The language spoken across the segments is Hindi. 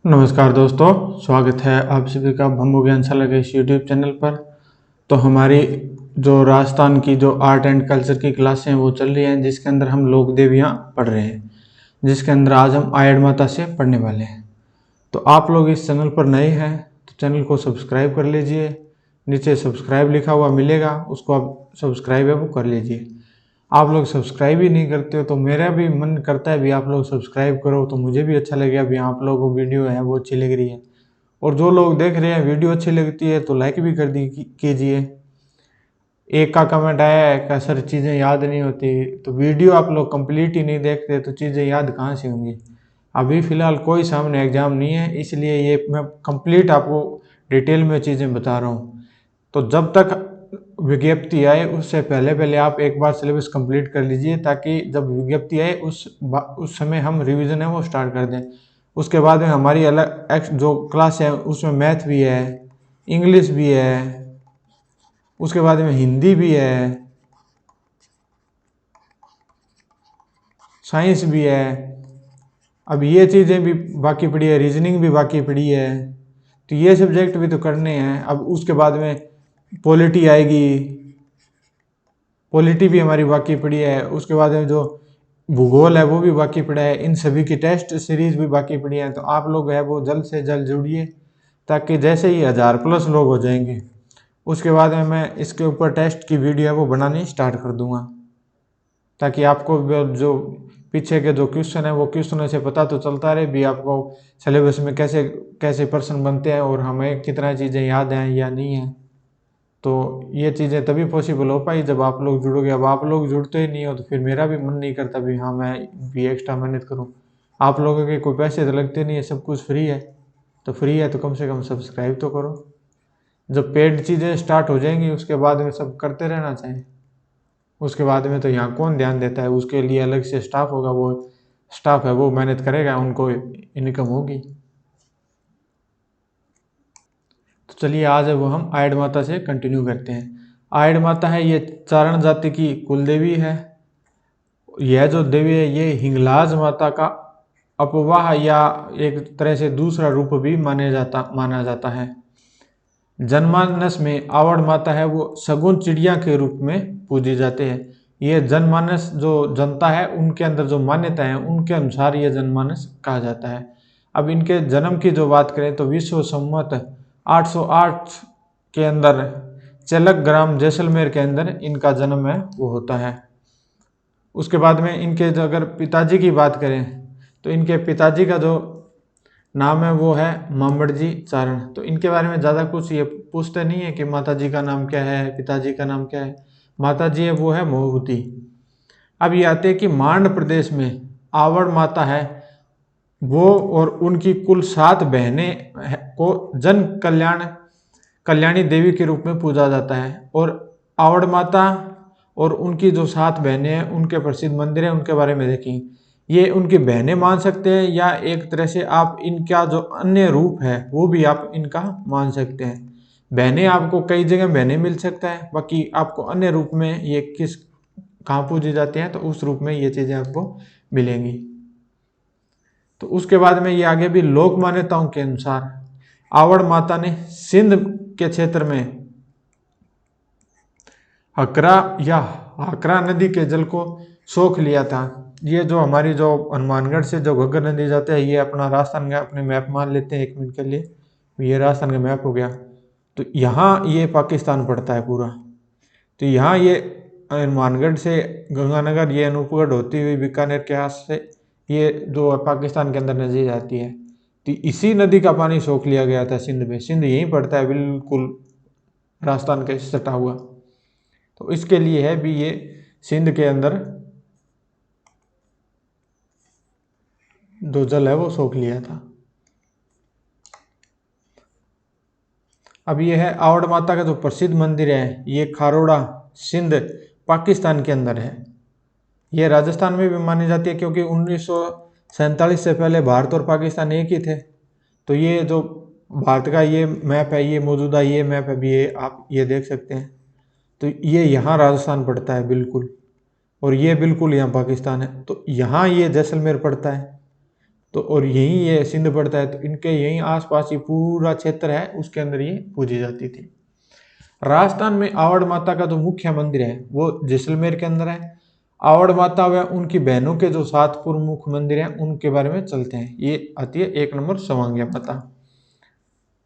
नमस्कार दोस्तों, स्वागत है आप सभी का भंबू ज्ञानशाला के इस यूट्यूब चैनल पर। तो हमारी जो राजस्थान की जो आर्ट एंड कल्चर की क्लासें हैं वो चल रही हैं, जिसके अंदर हम लोक देवियाँ पढ़ रहे हैं, जिसके अंदर आज हम आयड़ माता से पढ़ने वाले हैं। तो आप लोग इस चैनल पर नए हैं तो चैनल को सब्सक्राइब कर लीजिए। नीचे सब्सक्राइब लिखा हुआ मिलेगा, उसको आप सब्सक्राइब है वो कर लीजिए। आप लोग सब्सक्राइब ही नहीं करते हो तो मेरा भी मन करता है भी आप लोग सब्सक्राइब करो, तो मुझे भी अच्छा लगेगा भी आप लोगों को वीडियो है वो अच्छी लग रही है। और जो लोग देख रहे हैं वीडियो अच्छी लगती है तो लाइक भी कर दी कीजिए। एक का कमेंट आया है कि सर चीज़ें याद नहीं होती, तो वीडियो आप लोग कंप्लीट ही नहीं देखते तो चीज़ें याद कहाँ से होंगी। अभी फ़िलहाल कोई सामने एग्ज़ाम नहीं है, इसलिए ये मैं कंप्लीट आपको डिटेल में चीज़ें बता रहा हूँ। तो जब तक विज्ञप्ति आए उससे पहले पहले आप एक बार सिलेबस कंप्लीट कर लीजिए, ताकि जब विज्ञप्ति आए उस समय हम रिवीजन है वो स्टार्ट कर दें। उसके बाद में हमारी अलग जो क्लास है उसमें मैथ भी है, इंग्लिश भी है, उसके बाद में हिंदी भी है, साइंस भी है। अब ये चीज़ें भी बाकी पड़ी है, रीजनिंग भी बाकी पड़ी है, तो ये सब्जेक्ट भी तो करने हैं। अब उसके बाद में पॉलिटी आएगी, पॉलिटी भी हमारी बाकी पड़ी है। उसके बाद में जो भूगोल है वो भी बाकी पड़ा है। इन सभी की टेस्ट सीरीज भी बाकी पड़ी है। तो आप लोग है वो जल्द से जल्द जुड़िए, ताकि जैसे ही 1000+ लोग हो जाएंगे उसके बाद में मैं इसके ऊपर टेस्ट की वीडियो है वो बनानी स्टार्ट कर दूंगा, ताकि आपको जो पीछे के जो क्वेश्चन है वो क्वेश्चन से पता तो चलता रहे भी आपको सिलेबस में कैसे कैसे प्रश्न बनते हैं और हमें कितना चीज़ें याद हैं या नहीं है। तो ये चीज़ें तभी पॉसिबल हो पाई जब आप लोग जुड़ोगे। अब आप लोग जुड़ते ही नहीं हो तो फिर मेरा भी मन नहीं करता भी हाँ मैं भी एक्स्ट्रा मेहनत करूँ। आप लोगों के कोई पैसे तो लगते नहीं है, सब कुछ फ्री है। तो फ्री है तो कम से कम सब्सक्राइब तो करो। जब पेड चीज़ें स्टार्ट हो जाएंगी उसके बाद में सब करते रहना चाहिए। उसके बाद में तो यहाँ कौन ध्यान देता है, उसके लिए अलग से स्टाफ होगा, वो स्टाफ है वो मेहनत करेगा, उनको इनकम होगी। तो चलिए आज वो हम आयड़ माता से कंटिन्यू करते हैं। आयड़ माता है ये चारण जाति की कुल देवी है। यह जो देवी है ये हिंगलाज माता का अपवाह या एक तरह से दूसरा रूप भी माना जाता है। जनमानस में आवड़ माता है वो सगुन चिड़िया के रूप में पूजे जाते हैं। ये जनमानस जो जनता है उनके अंदर जो मान्यता है उनके अनुसार ये जनमानस कहा जाता है। अब इनके जन्म की जो बात करें तो विश्व संमत 808 के अंदर चलक ग्राम जैसलमेर के अंदर इनका जन्म है वो होता है। उसके बाद में इनके जो अगर पिताजी की बात करें तो इनके पिताजी का जो नाम है वो है मामड़जी चारण। तो इनके बारे में ज़्यादा कुछ ये पूछते नहीं है कि माता जी का नाम क्या है, पिताजी का नाम क्या है। माता जी है वो है मोहूती। अब ये आते हैं कि मांड प्रदेश में आवड़ माता है वो और उनकी कुल 7 बहनें को जन कल्याणी देवी के रूप में पूजा जाता है। और आवड़ माता और उनकी जो 7 बहनें हैं उनके प्रसिद्ध मंदिर हैं, उनके बारे में देखें। ये उनकी बहनें मान सकते हैं या एक तरह से आप इनका जो अन्य रूप है वो भी आप इनका मान सकते हैं। बहनें आपको कई जगह बहनें मिल सकता है, बाकी आपको अन्य रूप में ये किस कहाँ पूजी जाती हैं तो उस रूप में ये चीज़ें आपको मिलेंगी। तो उसके बाद में ये आगे भी लोक मान्यताओं के अनुसार आवड़ माता ने सिंध के क्षेत्र में हकरा या हाकरा नदी के जल को सोख लिया था। ये जो हमारी जो हनुमानगढ़ से जो घग्गर नदी जाते हैं ये अपना राजस्थान का अपने मैप मान लेते हैं 1 मिनट के लिए, ये राजस्थान का मैप हो गया। तो यहाँ ये पाकिस्तान पड़ता है पूरा। तो यहाँ ये हनुमानगढ़ से गंगानगर ये अनूपगढ़ होती हुई बीकानेर के आस से ये जो पाकिस्तान के अंदर नदी जाती है। तो इसी नदी का पानी सोख लिया गया था सिंध में। सिंध यहीं पड़ता है बिल्कुल राजस्थान के सटा हुआ। तो इसके लिए है भी ये सिंध के अंदर जो जल है वो सोख लिया था। अब ये है आवड़ माता का जो प्रसिद्ध मंदिर है ये खारोड़ा सिंध पाकिस्तान के अंदर है। ये राजस्थान में भी मानी जाती है क्योंकि 1947 से पहले भारत और पाकिस्तान एक ही थे। तो ये जो भारत का ये मैप है, ये मौजूदा ये मैप है भी, ये आप ये देख सकते हैं। तो ये यहाँ राजस्थान पड़ता है बिल्कुल, और ये बिल्कुल यहाँ पाकिस्तान है। तो यहाँ ये जैसलमेर पड़ता है। तो और यहीं ये सिंध पड़ता है, तो इनके यहीं आसपास ये पूरा क्षेत्र है, उसके अंदर ये पूजी जाती थी। राजस्थान में आवड़ माता का जो मुख्य मंदिर है वो जैसलमेर के अंदर है। आवड़ माता व उनकी बहनों के जो 7 प्रमुख मंदिर हैं उनके बारे में चलते हैं। ये आती है 1 नंबर सवांगिया माता।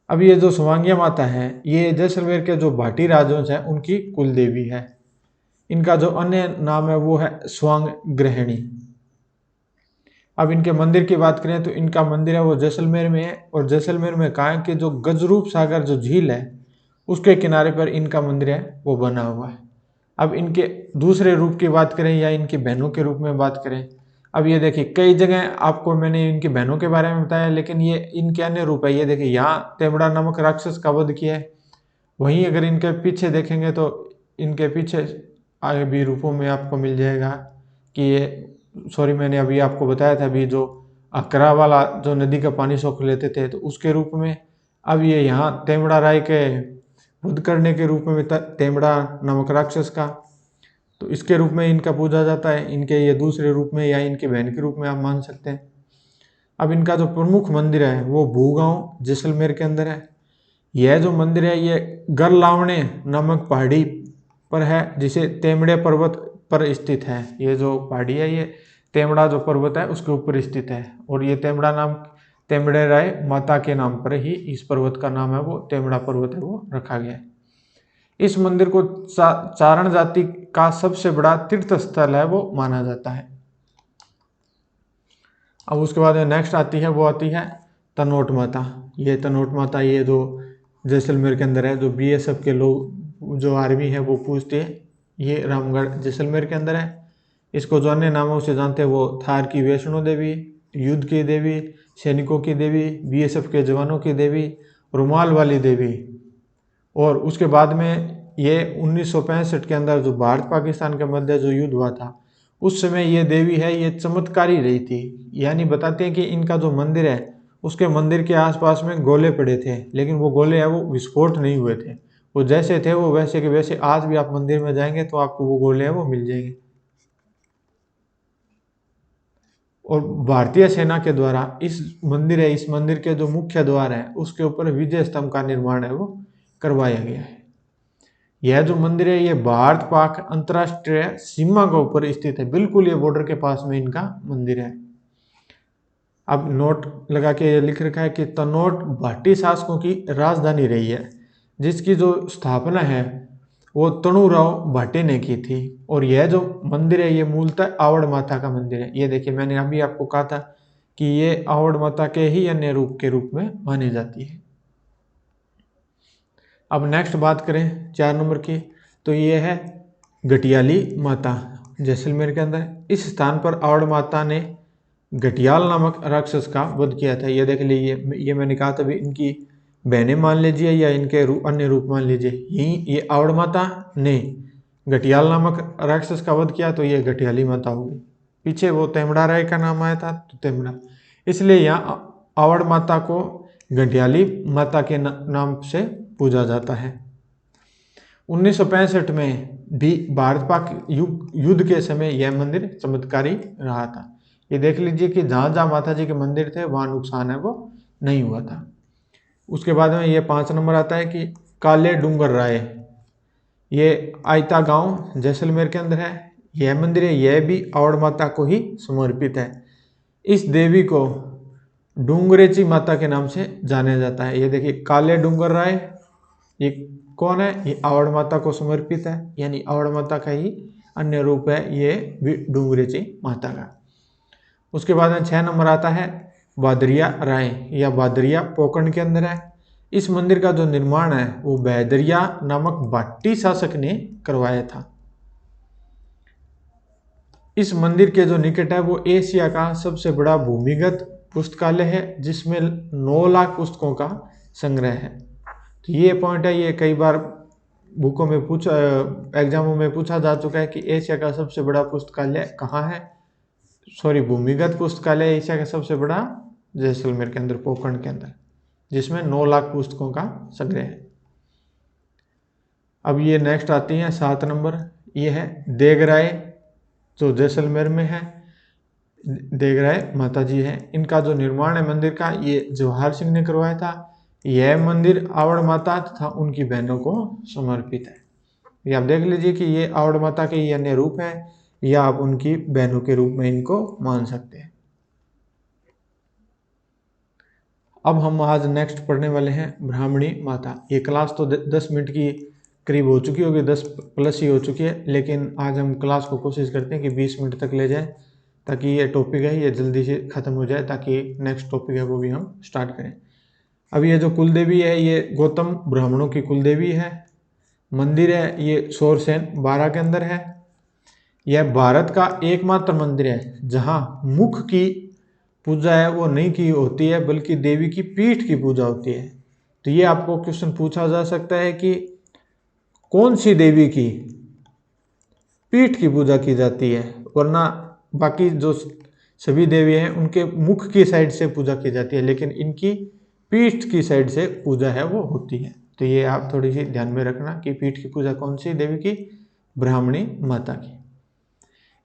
अब ये जो सवांगिया माता है ये जैसलमेर के जो भाटी राजवंश है उनकी कुल देवी है। इनका जो अन्य नाम है वो है स्वांग ग्रहणी। अब इनके मंदिर की बात करें तो इनका मंदिर है वो जैसलमेर में है, और जैसलमेर में कहा है कि जो गजरूप सागर जो झील है उसके किनारे पर इनका मंदिर है वो बना हुआ है। अब इनके दूसरे रूप की बात करें या इनकी बहनों के रूप में बात करें, अब ये देखिए कई जगह आपको मैंने इनकी बहनों के बारे में बताया, लेकिन ये इनके अन्य रूप है। ये देखिए यहाँ तेमड़ा नामक राक्षस का वध किया है। वहीं अगर इनके पीछे देखेंगे तो इनके पीछे आगे भी रूपों में आपको मिल जाएगा कि ये सॉरी मैंने अभी आपको बताया था अभी जो अकरा वाला जो नदी का पानी सोख लेते थे तो उसके रूप में। अब ये यहाँ तेमड़ा राय के वध करने के रूप में तेमड़ा नामक राक्षस का, तो इसके रूप में इनका पूजा जाता है। इनके ये दूसरे रूप में या इनके बहन के रूप में आप मान सकते हैं। अब इनका जो प्रमुख मंदिर है वो भूगांव जैसलमेर के अंदर है। यह जो मंदिर है ये गरलावणे नामक पहाड़ी पर है, जिसे तेमड़े पर्वत पर स्थित है। ये जो पहाड़ी है ये तेमड़ा जो पर्वत है उसके ऊपर स्थित है, और ये तेमड़ा नाम तेमड़े राय माता के नाम पर ही इस पर्वत का नाम है वो तेमड़ा पर्वत है वो रखा गया है। इस मंदिर को चारण जाति का सबसे बड़ा तीर्थ स्थल है वो माना जाता है। अब उसके बाद नेक्स्ट आती है वो आती है तनोट माता। ये तनोट माता ये जो जैसलमेर के अंदर है, जो बीएसएफ के लोग जो आर्मी है वो पूजते हैं। ये रामगढ़ जैसलमेर के अंदर है। इसको जो अन्य नामों से जानते हैं वो थार की वैष्णो देवी, युद्ध की देवी, सैनिकों की देवी, बीएसएफ के जवानों की देवी, रुमाल वाली देवी। और उसके बाद में ये 1965 के अंदर जो भारत पाकिस्तान के मध्य जो युद्ध हुआ था उस समय ये देवी है ये चमत्कारी रही थी। यानी बताते हैं कि इनका जो मंदिर है उसके मंदिर के आसपास में गोले पड़े थे, लेकिन वो गोले है वो विस्फोट नहीं हुए थे। वो जैसे थे वो वैसे के वैसे आज भी आप मंदिर में जाएंगे तो आपको वो गोले हैं वो मिल जाएंगे। और भारतीय सेना के द्वारा इस मंदिर के जो मुख्य द्वार है उसके ऊपर विजय स्तंभ का निर्माण है वो करवाया गया है। यह जो मंदिर है ये भारत पाक अंतरराष्ट्रीय सीमा के ऊपर स्थित है, बिल्कुल ये बॉर्डर के पास में इनका मंदिर है। अब नोट लगा के ये लिख रखा है कि तनोट भाटी शासकों की राजधानी रही है, जिसकी जो स्थापना है वो तणुराव भाटी ने की थी। और यह जो मंदिर है ये मूलतः आवड़ माता का मंदिर है। ये देखिए मैंने अभी आपको कहा था कि ये आवड़ माता के ही अन्य रूप के रूप में मानी जाती है। अब नेक्स्ट बात करें 4 नंबर की, तो ये है घटियाली माता जैसलमेर के अंदर। इस स्थान पर आवड़ माता ने घटियाल नामक राक्षस का वध किया था। ये देख लीजिए, ये मैंने कहा था भी इनकी बहनें मान लीजिए या इनके अन्य रूप मान लीजिए, यही ये आवड़ माता ने घटियाल नामक राक्षस का वध किया तो ये घटियाली माता होगी। पीछे वो तेमड़ा राय का नाम आया था तो तेमड़ा, इसलिए यहाँ आवड़ माता को घटियाली माता के नाम से पूजा जाता है। 1965 में भी भारत पाक युद्ध के समय यह मंदिर चमत्कारी रहा था। ये देख लीजिए कि जहाँ जहाँ माता जी के मंदिर थे वहाँ नुकसान है वो नहीं हुआ था। उसके बाद में ये 5 नंबर आता है कि काले डूंगर राय। ये आयता गांव जैसलमेर के अंदर है। यह मंदिर है यह भी आवड़ माता को ही समर्पित है। इस देवी को डूंगरेची माता के नाम से जाना जाता है। ये देखिए काले डूंगर राय ये कौन है, ये आवड़ माता को समर्पित है, यानी आवड़ माता का ही अन्य रूप है ये डूंगरेची माता का। उसके बाद में 6 नंबर आता है बादरिया राय या बादरिया पोकरण के अंदर है। इस मंदिर का जो निर्माण है वो बैदरिया नामक भाटी शासक ने करवाया था। इस मंदिर के जो निकट है वो एशिया का सबसे बड़ा भूमिगत पुस्तकालय है, जिसमें 9 लाख पुस्तकों का संग्रह है। तो ये पॉइंट है, ये कई बार बुकों में पूछा, एग्जामों में पूछा जा चुका है कि एशिया का सबसे बड़ा पुस्तकालय कहाँ है। सॉरी, भूमिगत पुस्तकालय एशिया का सबसे बड़ा जैसलमेर के अंदर पोखरण के अंदर, जिसमें 9 लाख पुस्तकों का संग्रह है। अब ये नेक्स्ट आती है 7 नंबर, ये है देगराय जो जैसलमेर में है। देख रहे माता जी हैं। इनका जो निर्माण है मंदिर का, ये जवाहर सिंह ने करवाया था। यह मंदिर आवड़ माता तथा उनकी बहनों को समर्पित है। ये आप देख लीजिए कि ये आवड़ माता के ये अन्य रूप है, या आप उनकी बहनों के रूप में इनको मान सकते हैं। अब हम आज नेक्स्ट पढ़ने वाले हैं ब्राह्मणी माता। ये क्लास तो 10 मिनट की करीब हो चुकी होगी, 10 प्लस ही हो चुकी है, लेकिन आज हम क्लास को कोशिश करते हैं कि 20 मिनट तक ले जाए, ताकि ये टॉपिक है ये जल्दी से ख़त्म हो जाए, ताकि नेक्स्ट टॉपिक है वो भी हम स्टार्ट करें। अब ये जो कुलदेवी है ये गौतम ब्राह्मणों की कुलदेवी है। मंदिर है ये सोरसेन 12 के अंदर है। यह भारत का एकमात्र मंदिर है जहाँ मुख की पूजा है वो नहीं की होती है, बल्कि देवी की पीठ की पूजा होती है। तो ये आपको क्वेश्चन पूछा जा सकता है कि कौन सी देवी की पीठ की पूजा की जाती है, वरना बाकी जो सभी देवी हैं उनके मुख की साइड से पूजा की जाती है, लेकिन इनकी पीठ की साइड से पूजा है वो होती है। तो ये आप थोड़ी सी ध्यान में रखना कि पीठ की पूजा कौन सी देवी की, ब्राह्मणी माता की।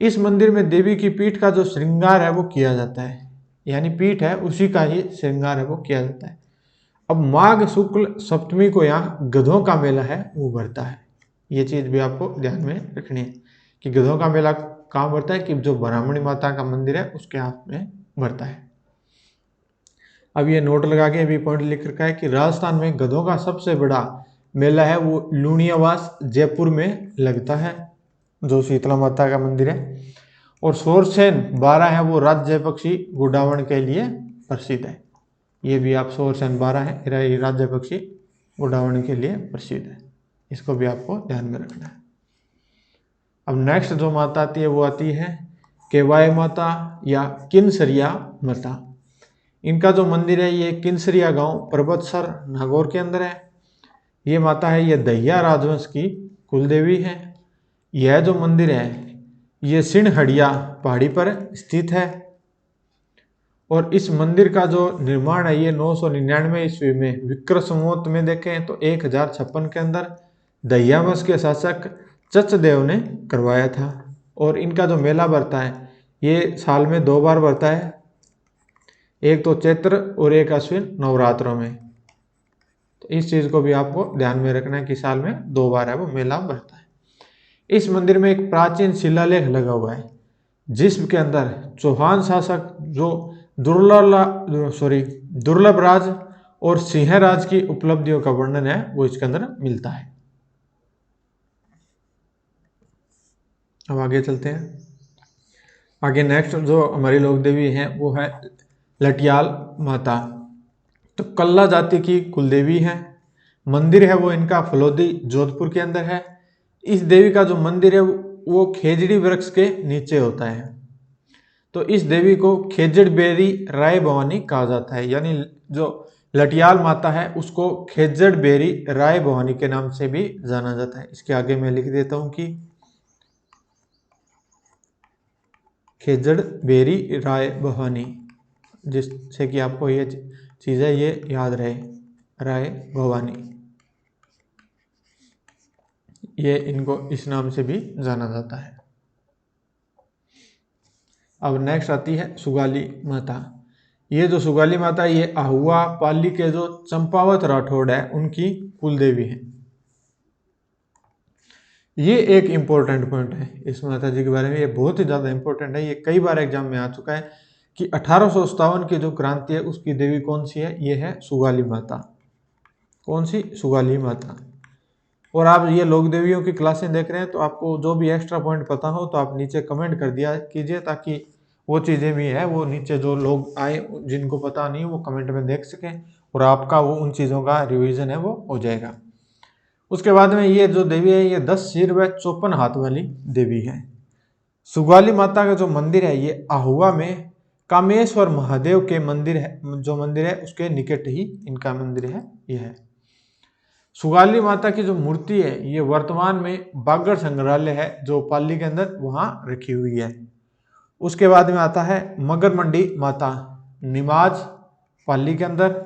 इस मंदिर में देवी की पीठ का जो श्रृंगार है वो किया जाता है, यानी पीठ है उसी का ही श्रृंगार है वो किया जाता है। अब माघ शुक्ल सप्तमी को यहाँ गधों का मेला है वो भरता है। ये चीज भी आपको ध्यान में रखनी है कि गधों का मेला कहाँ भरता है, कि जो ब्राह्मणी माता का मंदिर है उसके हाथ में भरता है। अब ये नोट लगा के अभी पॉइंट लिख रखा है कि राजस्थान में गधों का सबसे बड़ा मेला है वो लूणियावास जयपुर में लगता है, जो शीतला माता का मंदिर है। और सोरसेन 12 है वो राज्य पक्षी गुडावन के लिए प्रसिद्ध है। ये भी आप सोरसेन 12 है राज्य पक्षी गुडावन के लिए प्रसिद्ध है, इसको भी आपको ध्यान में रखना है। अब नेक्स्ट जो माता आती है वो आती है केवाय माता या किनसरिया माता। इनका जो मंदिर है ये किनसरिया गांव पर्वतसर नागौर के अंदर है। ये माता है ये दहिया राजवंश की कुलदेवी है। यह जो मंदिर है ये सिणहड़िया पहाड़ी पर स्थित है। और इस मंदिर का जो निर्माण है ये 999 ईस्वी में विक्रम संवत में देखें तो 1056 के अंदर दहिया वंश के शासक चचदेव ने करवाया था। और इनका जो मेला भरता है ये साल में 2 बार भरता है, एक तो चैत्र और एक अश्विन नवरात्रों में। तो इस चीज को भी आपको ध्यान में रखना है कि साल में 2 बार है वो मेला भरता है। इस मंदिर में एक प्राचीन शिलालेख लगा हुआ है जिसके अंदर चौहान शासक जो दुर्लभ राज और सिंह राज की उपलब्धियों का वर्णन है वो इसके अंदर मिलता है। अब आगे चलते हैं। आगे नेक्स्ट जो हमारी लोक देवी है वो है लटियाल माता। तो कल्ला जाति की कुलदेवी है। मंदिर है वो इनका फलोदी जोधपुर के अंदर है। इस देवी का जो मंदिर है वो खेजड़ी वृक्ष के नीचे होता है। तो इस देवी को खेजड़ बेरी राय भवानी कहा जाता है, यानी जो लटियाल माता है उसको खेजड़ बेरी राय भवानी के नाम से भी जाना जाता है। इसके आगे मैं लिख देता हूं कि खेजड़ बेरी राय भवानी, जिससे कि आपको ये चीज़ है ये याद रहे, राय भवानी, ये इनको इस नाम से भी जाना जाता है। अब नेक्स्ट आती है सुगाली माता। ये जो सुगाली माता ये आहुआ पाली के जो चंपावत राठौड़ है उनकी कुलदेवी है। ये एक इंपॉर्टेंट पॉइंट है इस माता जी के बारे में, ये बहुत ही ज़्यादा इंपॉर्टेंट है, ये कई बार एग्जाम में आ चुका है कि 1857 की जो क्रांति है उसकी देवी कौन सी है, ये है सुगाली माता। कौन सी? सुगाली माता। और आप ये लोक देवियों की क्लासें देख रहे हैं तो आपको जो भी एक्स्ट्रा पॉइंट पता हो तो आप नीचे कमेंट कर दिया कीजिए, ताकि वो चीज़ें भी है वो नीचे जो लोग आए जिनको पता नहीं वो कमेंट में देख सकें और आपका वो उन चीज़ों का रिवीजन है वो हो जाएगा। उसके बाद में ये जो देवी है ये 10 सिर व 54 हाथ वाली देवी है। सुगाली माता का जो मंदिर है ये आहुआ में कामेश्वर महादेव के मंदिर है, जो मंदिर है उसके निकट ही इनका मंदिर है यह है। सुगाली माता की जो मूर्ति है ये वर्तमान में बागड़ संग्रहालय है जो पाली के अंदर वहां रखी हुई है। उसके बाद में आता है मगरमंडी माता निमाज पाली के अंदर।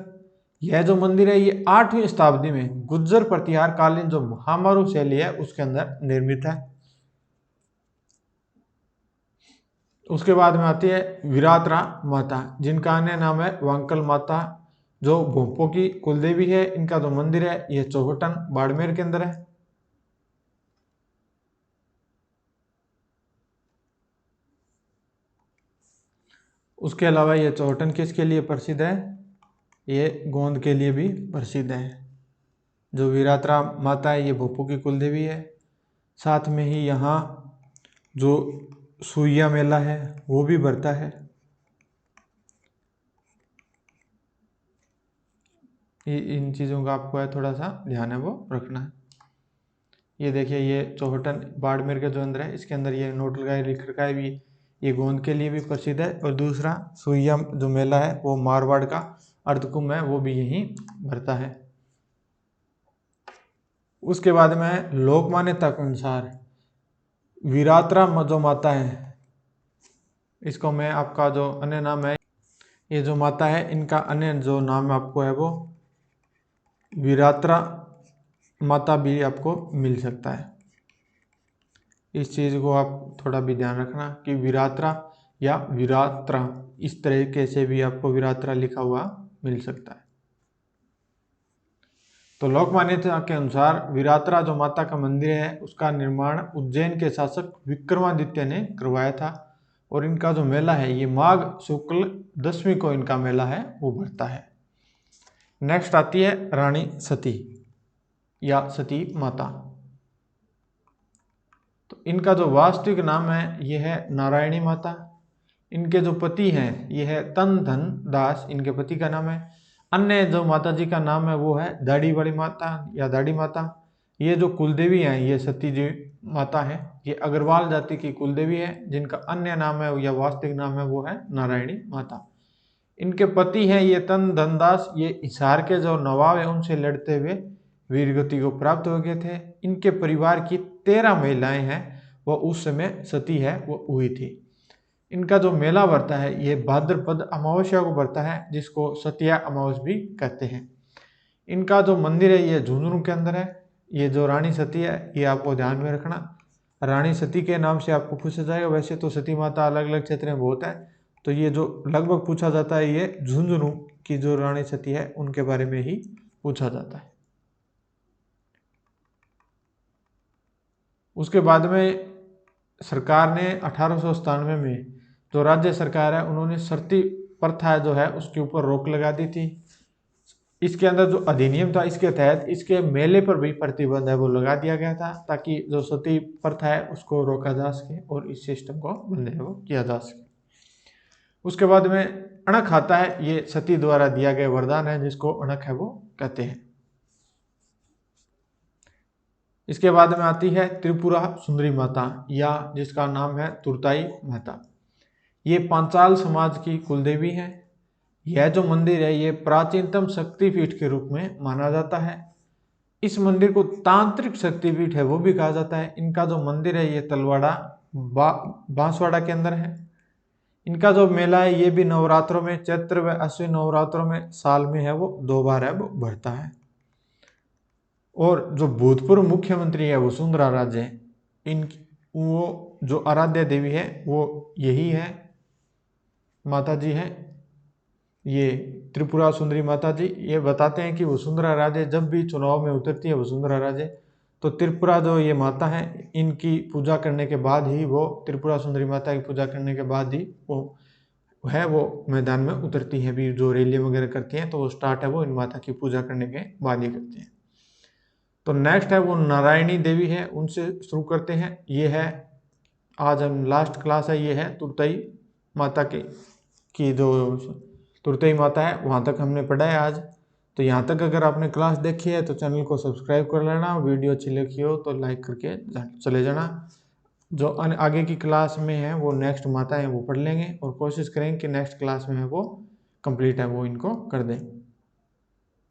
यह जो मंदिर है ये 8वीं शताब्दी में गुज्जर प्रतिहार कालीन जो महामारू शैली है उसके अंदर निर्मित है। उसके बाद में आती है वीरात्रा माता, जिनका अन्य नाम है वांकल माता, जो भोपों की कुलदेवी है। इनका जो मंदिर है ये चौहटन बाड़मेर के अंदर है। उसके अलावा ये चौहटन किसके लिए प्रसिद्ध है? ये गोंद के लिए भी प्रसिद्ध है। जो वीरात्रा माता है ये भोपों की कुलदेवी है। साथ में ही यहाँ जो सुइया मेला है वो भी भरता है। इन चीज़ों का आपको है थोड़ा सा ध्यान है वो रखना है। ये देखिए ये चौहटन बाड़मेर के जो अंदर है, इसके अंदर ये नोट लगाए लिख रखा है भी, ये गोंद के लिए भी प्रसिद्ध है। और दूसरा सुइया जो मेला है वो मारवाड़ का अर्धकुंभ है, वो भी यहीं भरता है। उसके बाद में लोक मान्यता के अनुसार वीरात्रा जो माता है, इसको मैं आपका जो अन्य नाम है, ये जो माता है इनका अन्य जो नाम आपको है वो वीरात्रा माता भी आपको मिल सकता है। इस चीज़ को आप थोड़ा भी ध्यान रखना कि वीरात्रा या वीरात्रा इस तरीके से भी आपको वीरात्रा लिखा हुआ मिल सकता है। तो लोक मान्यता के अनुसार वीरात्रा जो माता का मंदिर है उसका निर्माण उज्जैन के शासक विक्रमादित्य ने करवाया था। और इनका जो मेला है ये माघ शुक्ल दशमी को इनका मेला है वो भरता है। नेक्स्ट आती है रानी सती या सती माता। तो इनका जो वास्तविक नाम है ये है नारायणी माता। इनके जो पति हैं ये है तन धन दास, इनके पति का नाम है। अन्य जो माता जी का नाम है वो है दाढ़ी वाली माता या दाढ़ी माता। ये जो कुलदेवी हैं ये सती जी माता है। ये अग्रवाल जाति की कुलदेवी है, जिनका अन्य नाम है या वास्तविक नाम है वो है नारायणी माता। इनके पति हैं ये तन धनदास, ये हिसार के जो नवाब है उनसे लड़ते हुए वीरगति को प्राप्त हो गए थे। इनके परिवार की 13 महिलाएं हैं वो उस समय सती है वो हुई थी। इनका जो मेला भरता है ये भाद्रपद अमावस्या को भरता है, जिसको सतिया अमावस भी कहते हैं। इनका जो मंदिर है ये झुंझुनू के अंदर है। ये जो रानी सती है ये आपको ध्यान में रखना, रानी सती के नाम से आपको पूछा जाएगा। वैसे तो सती माता अलग अलग क्षेत्र में बहुत है, तो ये जो लगभग पूछा जाता है ये झुंझुनू की जो रानी सती है उनके बारे में ही पूछा जाता है। उसके बाद में सरकार ने 1897 में जो राज्य सरकार है उन्होंने सती प्रथा जो है उसके ऊपर रोक लगा दी थी। इसके अंदर जो अधिनियम था इसके तहत इसके मेले पर भी प्रतिबंध है वो लगा दिया गया था, ताकि जो सती प्रथा है उसको रोका जा सके और इस सिस्टम को बंद है वो किया जा सके। उसके बाद में अणक आता है, ये सती द्वारा दिया गया वरदान है जिसको अणक है वो कहते हैं। इसके बाद में आती है त्रिपुरा सुंदरी माता या जिसका नाम है तुरताई माता। ये पांचाल समाज की कुलदेवी है। यह जो मंदिर है ये प्राचीनतम शक्तिपीठ के रूप में माना जाता है। इस मंदिर को तांत्रिक शक्तिपीठ है वो भी कहा जाता है। इनका जो मंदिर है ये तलवाड़ा बांसवाड़ा के अंदर है। इनका जो मेला है ये भी नवरात्रों में, चैत्र व अश्विन नवरात्रों में साल में है वो 2 बार है वो भरता है। और जो भूतपूर्व मुख्यमंत्री है वसुंधरा राजे, इन वो जो आराध्य देवी है वो यही है, माता जी है ये त्रिपुरा सुंदरी माता जी। ये बताते हैं कि वसुंधरा राजे जब भी चुनाव में उतरती है वसुंधरा राजे, तो त्रिपुरा जो ये माता है इनकी पूजा करने के बाद ही वो, त्रिपुरा सुंदरी माता की पूजा करने के बाद ही वो मैदान में उतरती हैं। भी जो रैली वगैरह करती हैं तो वो स्टार्ट है वो इन माता की पूजा करने के बाद ही करती हैं। तो नेक्स्ट है वो नारायणी देवी है, उनसे शुरू करते हैं। ये है आज हम लास्ट क्लास है, ये है तुरतई माता की जो तुरतई माता है वहाँ तक हमने पढ़ा है आज। तो यहाँ तक अगर आपने क्लास देखी है तो चैनल को सब्सक्राइब कर लेना, वीडियो अच्छी लगी हो तो लाइक करके चले जाना। जो आगे की क्लास में है वो नेक्स्ट माता है वो पढ़ लेंगे और कोशिश करेंगे कि नेक्स्ट क्लास में है वो कंप्लीट है वो इनको कर दें।